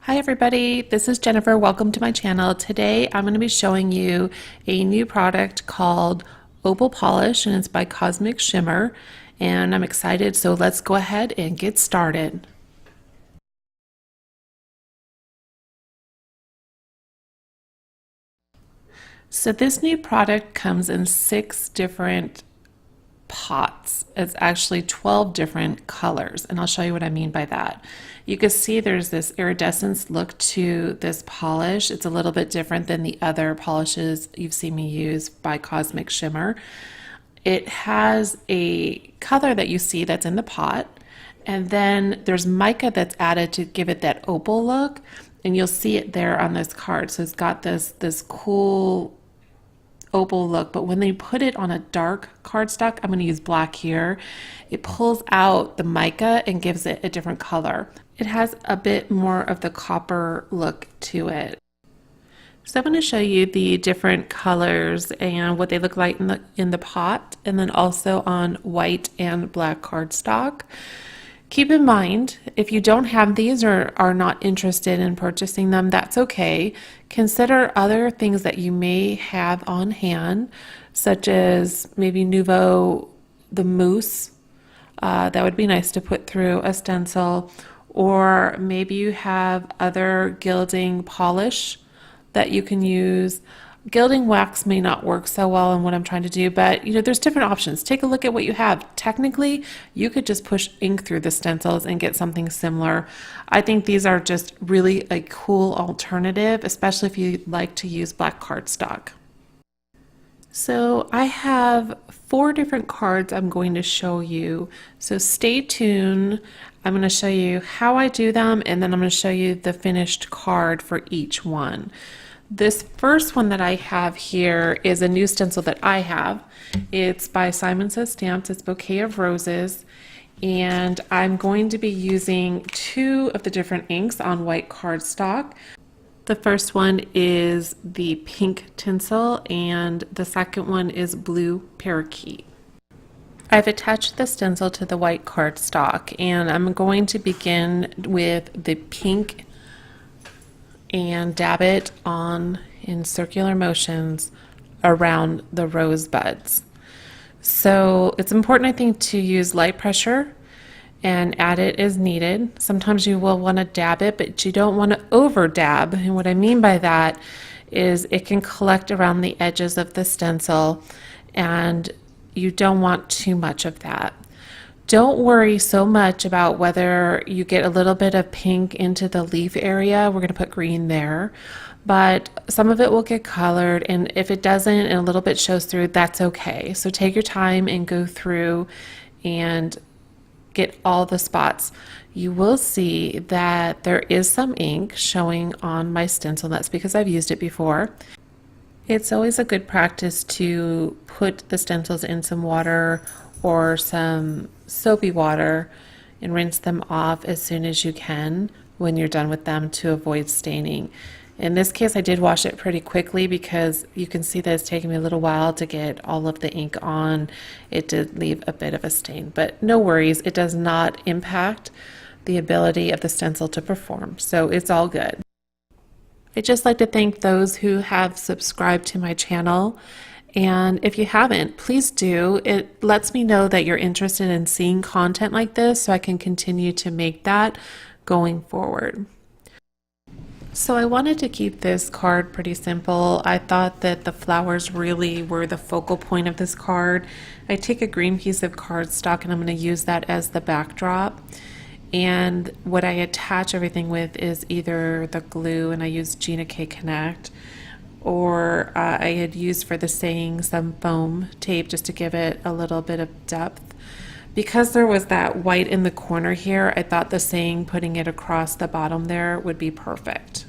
Hi everybody, this is Jennifer. Welcome to my channel. Today I'm going to be showing you a new product called Opal Polish, and it's by Cosmic Shimmer, and I'm excited, so let's go ahead and get started. So this new product comes in 6 different pots. It's actually 12 different colors, and I'll show you what I mean by that. You can see there's this iridescence look to this polish. It's a little bit different than the other polishes you've seen me use by Cosmic Shimmer. It has a color that you see that's in the pot, and then there's mica that's added to give it that opal look, and you'll see it there on this card. So it's got this cool opal look, but when they put it on a dark cardstock, I'm going to use black here, it pulls out the mica and gives it a different color. It has a bit more of the copper look to it. So I'm going to show you the different colors and what they look like in the pot, and then also on white and black cardstock. Keep in mind, if you don't have these or are not interested in purchasing them, that's okay. Consider other things that you may have on hand, such as maybe Nouveau, the mousse. That would be nice to put through a stencil. Or maybe you have other gilding polish that you can use. Gilding wax may not work so well in what I'm trying to do, but there's different options. Take a look at what you have. Technically, you could just push ink through the stencils and get something similar. I think these are just really a cool alternative, especially if you like to use black cardstock. So I have 4 different cards I'm going to show you. So stay tuned. I'm going to show you how I do them, and then I'm going to show you the finished card for each one. This first one that I have here is a new stencil that I have. It's by Simon Says Stamps. It's Bouquet of Roses, and I'm going to be using 2 of the different inks on white cardstock. The first one is the pink tinsel, and the second one is blue parakeet. I've attached the stencil to the white cardstock, and I'm going to begin with the pink and dab it on in circular motions around the rose buds. So it's important, I think, to use light pressure and add it as needed. Sometimes you will want to dab it, but you don't want to over dab. And what I mean by that is it can collect around the edges of the stencil, and you don't want too much of that. Don't worry so much about whether you get a little bit of pink into the leaf area. We're going to put green there, but some of it will get colored, and if it doesn't and a little bit shows through, that's okay. So take your time and go through and get all the spots. You will see that there is some ink showing on my stencil. That's because I've used it before. It's always a good practice to put the stencils in some water or some soapy water and rinse them off as soon as you can when you're done with them to avoid staining. In this case, I did wash it pretty quickly because you can see that it's taken me a little while to get all of the ink on. It did leave a bit of a stain, but no worries, it does not impact the ability of the stencil to perform, so it's all good. I'd just like to thank those who have subscribed to my channel. And if you haven't, please do. It lets me know that you're interested in seeing content like this, so I can continue to make that going forward. So I wanted to keep this card pretty simple. I thought that the flowers really were the focal point of this card. I take a green piece of cardstock and I'm going to use that as the backdrop. And what I attach everything with is either the glue, and I use Gina K Connect, or I had used for the saying some foam tape just to give it a little bit of depth. Because there was that white in the corner here, I thought the saying, putting it across the bottom there, would be perfect.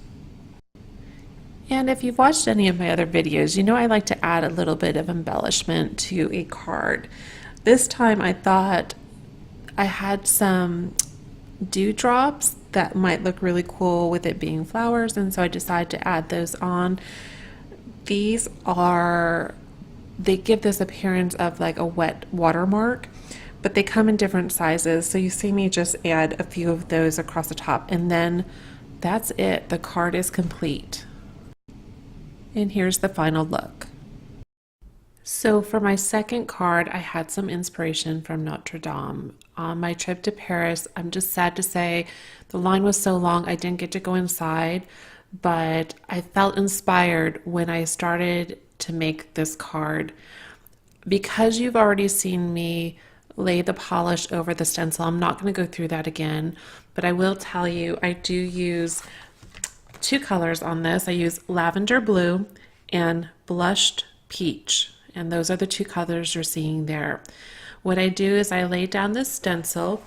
And if you've watched any of my other videos, you know I like to add a little bit of embellishment to a card. This time I thought I had some dewdrops that might look really cool with it being flowers, and so I decided to add those on. They give this appearance of like a wet watermark, but they come in different sizes. So you see me just add a few of those across the top and then that's it. The card is complete. And here's the final look. So for my second card, I had some inspiration from Notre Dame. On my trip to Paris, I'm just sad to say the line was so long I didn't get to go inside, but I felt inspired when I started to make this card. Because you've already seen me lay the polish over the stencil, I'm not going to go through that again, but I will tell you I do use two colors on this. I use lavender blue and blushed peach, and those are the two colors you're seeing there. What I do is I lay down this stencil,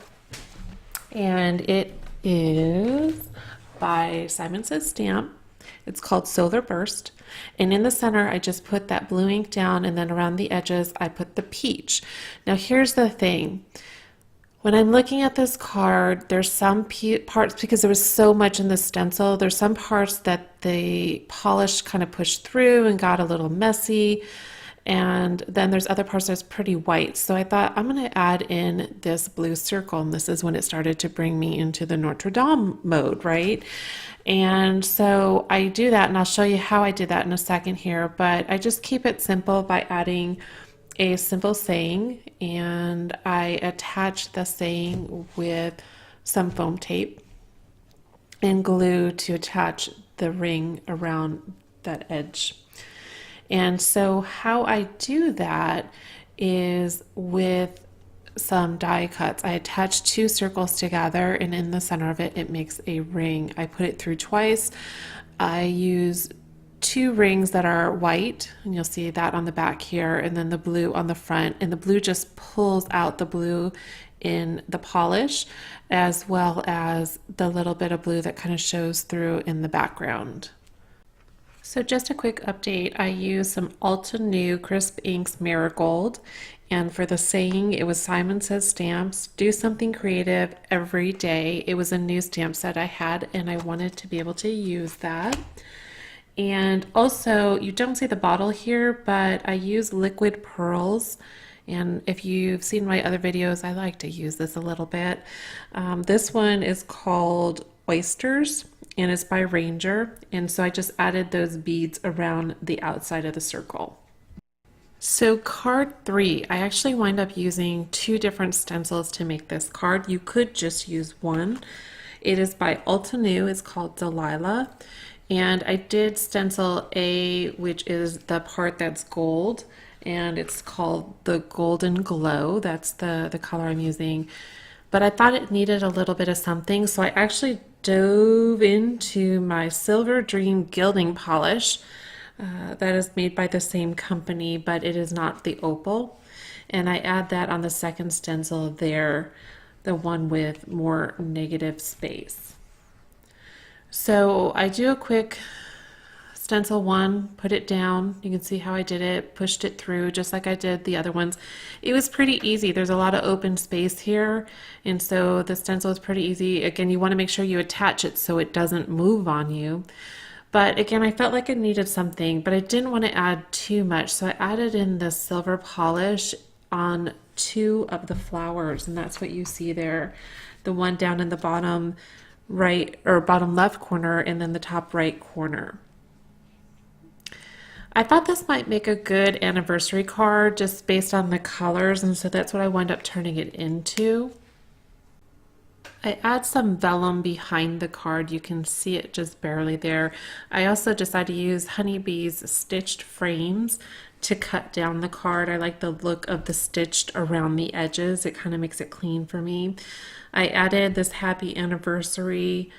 and it is by Simon Says Stamp. It's called Solar Burst, and in the center I just put that blue ink down, and then around the edges I put the peach. Now here's the thing. When I'm looking at this card, there's some parts, because there was so much in the stencil, there's some parts that the polish kind of pushed through and got a little messy. And then there's other parts that's pretty white. So I thought I'm going to add in this blue circle. And this is when it started to bring me into the Notre Dame mode, right? And so I do that, and I'll show you how I did that in a second here. But I just keep it simple by adding a simple saying, and I attach the saying with some foam tape and glue to attach the ring around that edge. And so how I do that is with some die cuts. I attach two circles together, and in the center of it, it makes a ring. I put it through twice. I use two rings that are white, and you'll see that on the back here, and then the blue on the front, and the blue just pulls out the blue in the polish, as well as the little bit of blue that kind of shows through in the background. So just a quick update, I used some Ulta New Crisp Inks Marigold, and for the saying, it was Simon Says Stamps, do something creative every day. It was a new stamp set I had, and I wanted to be able to use that. And also, you don't see the bottle here, but I use liquid pearls. And if you've seen my other videos, I like to use this a little bit. This one is called Oysters, and it's by Ranger. And so I just added those beads around the outside of the circle. So card 3, I actually wind up using two different stencils to make this card. You could just use one. It is by Ulta New. It's called Delilah. And I did stencil A, which is the part that's gold, and it's called the Golden Glow. That's the color I'm using. But I thought it needed a little bit of something, so I actually dove into my Silver Dream gilding polish. That is made by the same company, but it is not the opal. And I add that on the second stencil there, the one with more negative space. So I do a quick stencil one, put it down. You can see how I did it, pushed it through just like I did the other ones. It was pretty easy. There's a lot of open space here, and so the stencil is pretty easy. Again, you want to make sure you attach it so it doesn't move on you. But again, I felt like it needed something, but I didn't want to add too much, so I added in the silver polish on two of the flowers, and that's what you see there. The one down in the bottom right or bottom left corner, and then the top right corner. I thought this might make a good anniversary card just based on the colors, and so that's what I wound up turning it into. I add some vellum behind the card. You can see it just barely there. I also decided to use Honeybee's stitched frames to cut down the card. I like the look of the stitched around the edges. It kind of makes it clean for me. I added this happy anniversary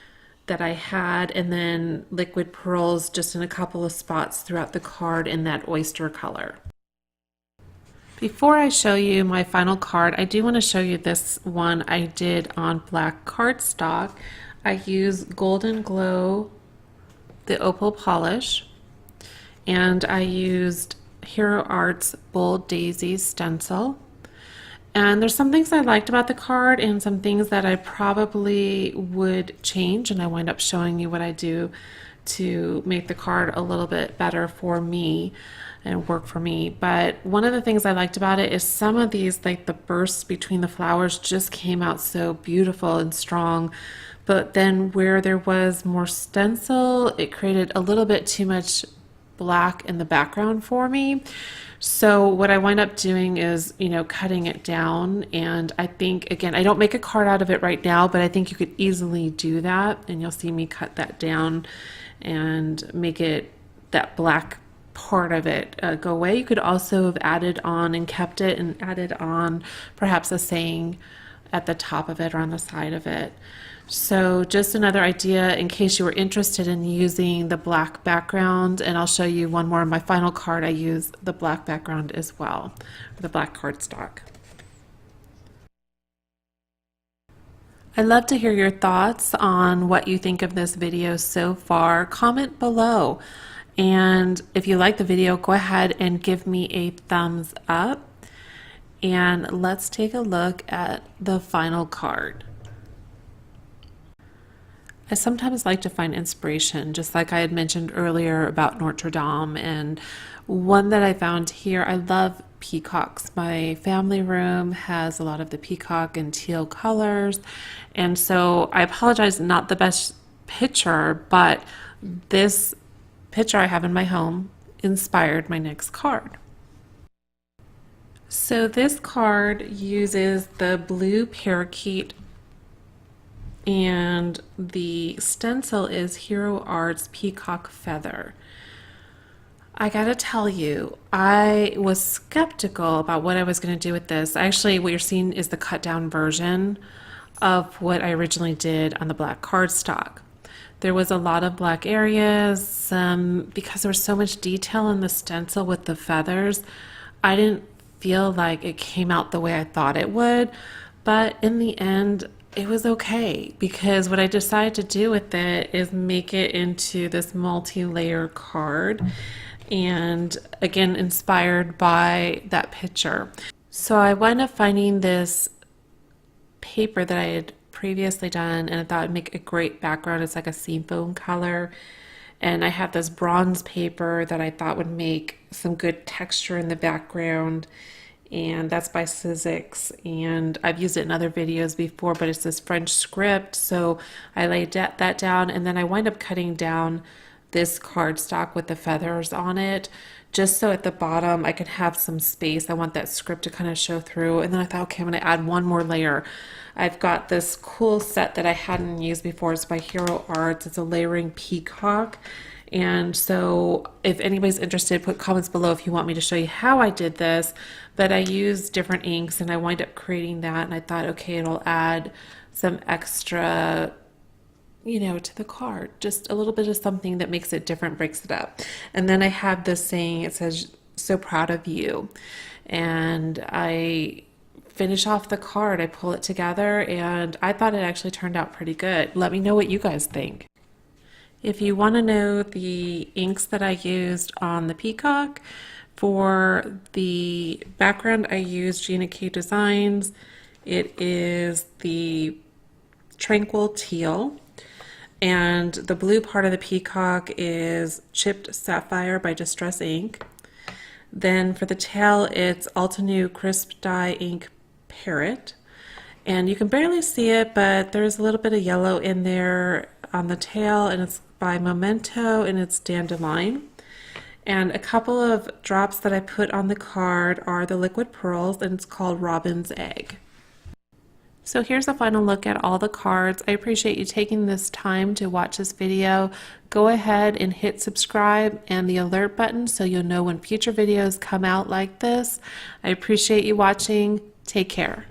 that I had, and then liquid pearls just in a couple of spots throughout the card in that oyster color. Before I show you my final card, I do want to show you this one I did on black cardstock. I used Golden Glow, the Opal Polish, and I used Hero Art's Bold Daisies stencil. And there's some things I liked about the card and some things that I probably would change, and I wind up showing you what I do to make the card a little bit better for me and work for me. But one of the things I liked about it is some of these, like the bursts between the flowers, just came out so beautiful and strong. but then where there was more stencil, it created a little bit too much black in the background for me. So what I wind up doing is, cutting it down. And I think, again, I don't make a card out of it right now, but I think you could easily do that. And you'll see me cut that down and make it, that black part of it go away. You could also have added on and kept it and added on perhaps a saying at the top of it or on the side of it. So just another idea in case you were interested in using the black background, and I'll show you one more. In my final card, I use the black background as well, the black cardstock. I'd love to hear your thoughts on what you think of this video so far. Comment below. And if you like the video, go ahead and give me a thumbs up. And let's take a look at the final card. I sometimes like to find inspiration, just like I had mentioned earlier about Notre Dame, and one that I found here, I love peacocks. My family room has a lot of the peacock and teal colors, and so I apologize, not the best picture, but this picture I have in my home inspired my next card. So this card uses the blue parakeet, and the stencil is Hero Art's Peacock Feather. I gotta tell you, I was skeptical about what I was going to do with this. Actually, what you're seeing is the cut down version of what I originally did on the black cardstock. There was a lot of black areas, because there was so much detail in the stencil with the feathers. I didn't feel like it came out the way I thought it would, but in the end, it was okay, because what I decided to do with it is make it into this multi-layer card, and again, inspired by that picture. So I wound up finding this paper that I had previously done, and I thought it'd make a great background. It's like a seafoam color, and I have this bronze paper that I thought would make some good texture in the background, and that's by Sizzix, and I've used it in other videos before, but it's this French script. So I laid that down, and then I wind up cutting down this cardstock with the feathers on it, just so at the bottom I could have some space. I want that script to kind of show through. And then I thought, okay, I'm going to add one more layer. I've got this cool set that I hadn't used before. It's by Hero Arts. It's a layering peacock. And so if anybody's interested, put comments below if you want me to show you how I did this. But I used different inks and I wind up creating that. And I thought, okay, it'll add some extra, to the card. Just a little bit of something that makes it different, breaks it up. And then I have this saying, it says, "So proud of you." And I finish off the card, I pull it together, and I thought it actually turned out pretty good. Let me know what you guys think. If you want to know the inks that I used on the peacock, for the background I used Gina K Designs. It is the Tranquil Teal, and the blue part of the peacock is Chipped Sapphire by Distress Ink. Then for the tail, it's Altenew Crisp Dye Ink Parrot. And you can barely see it, but there's a little bit of yellow in there on the tail, and it's by Memento, and it's Dandelion. And a couple of drops that I put on the card are the liquid pearls, and it's called Robin's Egg. So here's a final look at all the cards. I appreciate you taking this time to watch this video. Go ahead and hit subscribe and the alert button so you'll know when future videos come out like this. I appreciate you watching. Take care.